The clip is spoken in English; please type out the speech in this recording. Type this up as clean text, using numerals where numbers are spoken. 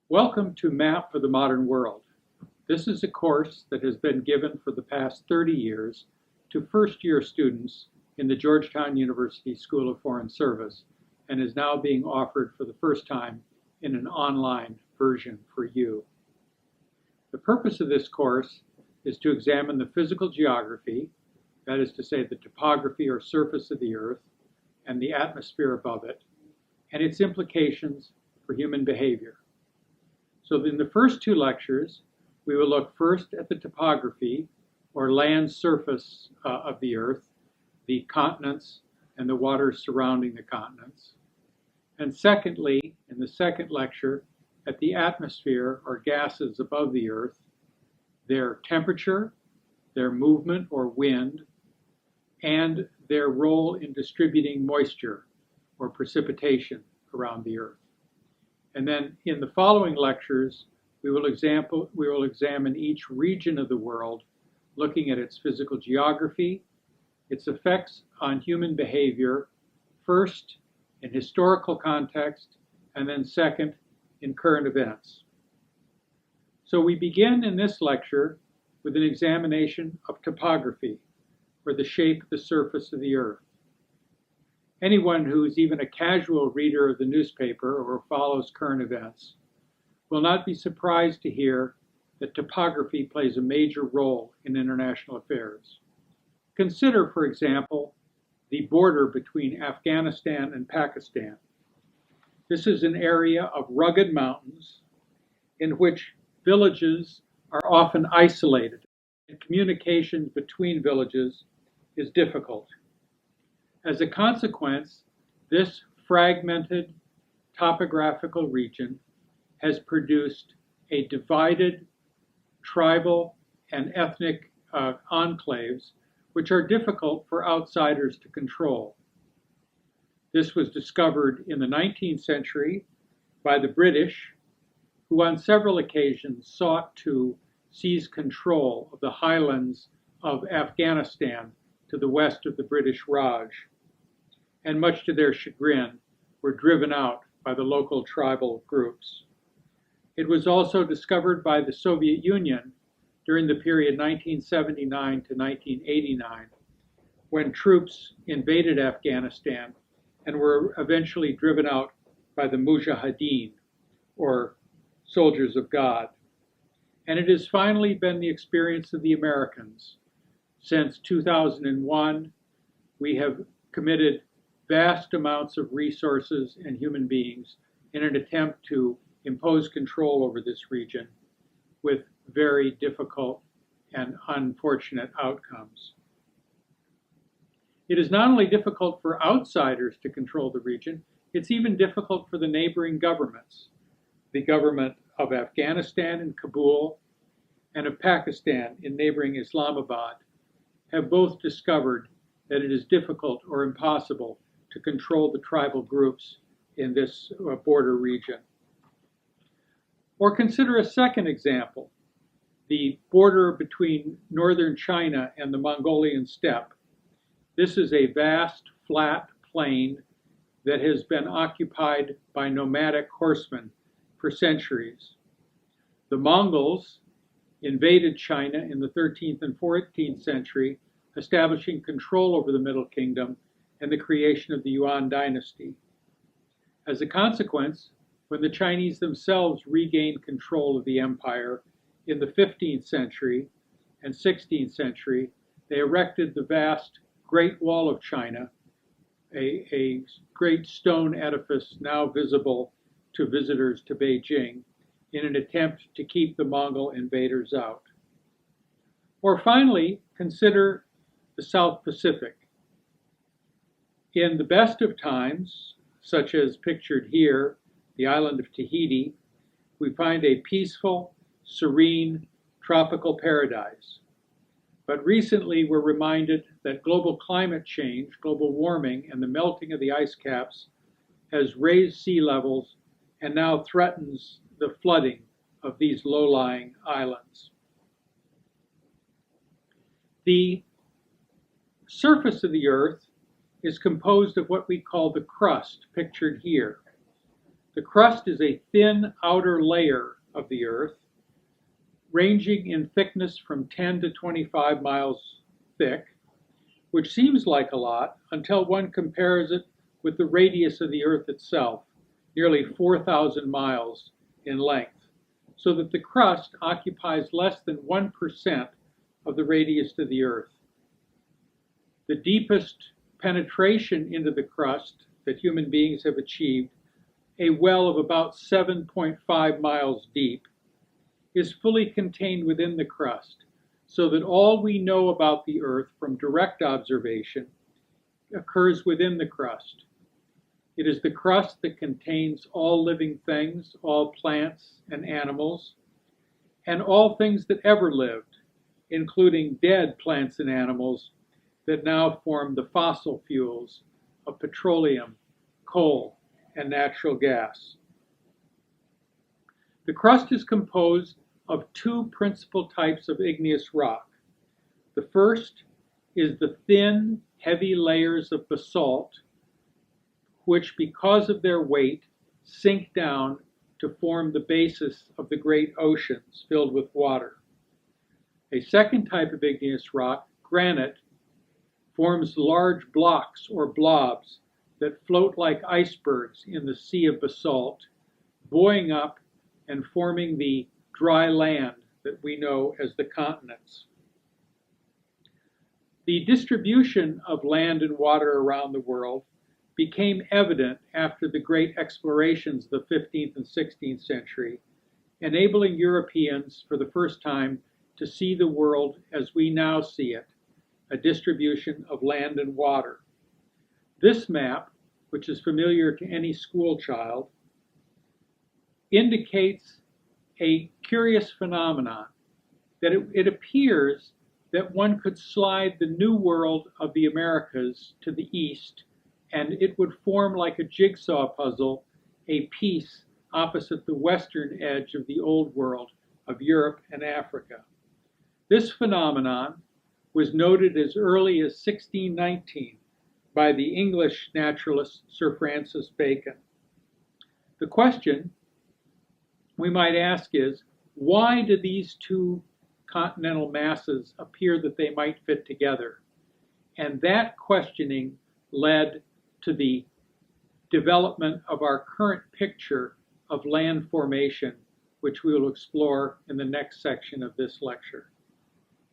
Welcome to Map for the Modern World. This is a course that has been given for the past 30 years to first-year students in the Georgetown University School of Foreign Service and is now being offered for the first time in an online version for you. The purpose of this course is to examine the physical geography, that is to say the topography or surface of the Earth and the atmosphere above it, and its implications for human behavior. So in the first two lectures, we will look first at the topography or land surface of the Earth, the continents and the waters surrounding the continents. And secondly, in the second lecture, at the atmosphere or gases above the Earth, their temperature, their movement or wind, and their role in distributing moisture or precipitation around the Earth. And then in the following lectures, we will examine each region of the world, looking at its physical geography, its effects on human behavior, first in historical context, and then second in current events. So we begin in this lecture with an examination of topography, or the shape of the surface of the Earth. Anyone who is even a casual reader of the newspaper or follows current events will not be surprised to hear that topography plays a major role in international affairs. Consider, for example, the border between Afghanistan and Pakistan. This is an area of rugged mountains in which villages are often isolated, and communication between villages is difficult. As a consequence, this fragmented topographical region has produced a divided tribal and ethnic enclaves which are difficult for outsiders to control. This was discovered in the 19th century by the British, who on several occasions sought to seize control of the highlands of Afghanistan to the west of the British Raj, and much to their chagrin, were driven out by the local tribal groups. It was also discovered by the Soviet Union during the period 1979 to 1989, when troops invaded Afghanistan and were eventually driven out by the Mujahideen, or soldiers of God. And it has finally been the experience of the Americans. Since 2001, we have committed vast amounts of resources and human beings in an attempt to impose control over this region with very difficult and unfortunate outcomes. It is not only difficult for outsiders to control the region, it's even difficult for the neighboring governments. The government of Afghanistan in Kabul and of Pakistan in neighboring Islamabad have both discovered that it is difficult or impossible to control the tribal groups in this border region. Or consider a second example, the border between northern China and the Mongolian steppe. This is a vast, flat plain that has been occupied by nomadic horsemen for centuries. The Mongols invaded China in the 13th and 14th century, establishing control over the Middle Kingdom and the creation of the Yuan dynasty. As a consequence, when the Chinese themselves regained control of the empire in the 15th century and 16th century, they erected the vast Great Wall of China, a great stone edifice now visible to visitors to Beijing, in an attempt to keep the Mongol invaders out. Or finally, consider the South Pacific. In the best of times, such as pictured here, the island of Tahiti, we find a peaceful, serene, tropical paradise. But recently we're reminded that global climate change, global warming, and the melting of the ice caps has raised sea levels and now threatens the flooding of these low-lying islands. The surface of the Earth is composed of what we call the crust, pictured here. The crust is a thin outer layer of the Earth, ranging in thickness from 10 to 25 miles thick, which seems like a lot until one compares it with the radius of the Earth itself, nearly 4,000 miles in length, so that the crust occupies less than 1% of the radius of the Earth. The deepest penetration into the crust that human beings have achieved, a well of about 7.5 miles deep, is fully contained within the crust, so that all we know about the Earth from direct observation occurs within the crust. It is the crust that contains all living things, all plants and animals, and all things that ever lived, including dead plants and animals that now form the fossil fuels of petroleum, coal, and natural gas. The crust is composed of two principal types of igneous rock. The first is the thin, heavy layers of basalt, which, because of their weight, sink down to form the basis of the great oceans filled with water. A second type of igneous rock, granite, forms large blocks or blobs that float like icebergs in the sea of basalt, buoying up and forming the dry land that we know as the continents. The distribution of land and water around the world became evident after the great explorations of the 15th and 16th century, enabling Europeans for the first time to see the world as we now see it, a distribution of land and water. This map, which is familiar to any school child, indicates a curious phenomenon, that it appears that one could slide the New World of the Americas to the east, and it would form like a jigsaw puzzle, a piece opposite the western edge of the Old World of Europe and Africa. This phenomenon was noted as early as 1619 by the English naturalist Sir Francis Bacon. The question we might ask is, why do these two continental masses appear that they might fit together? And that questioning led to the development of our current picture of land formation, which we will explore in the next section of this lecture.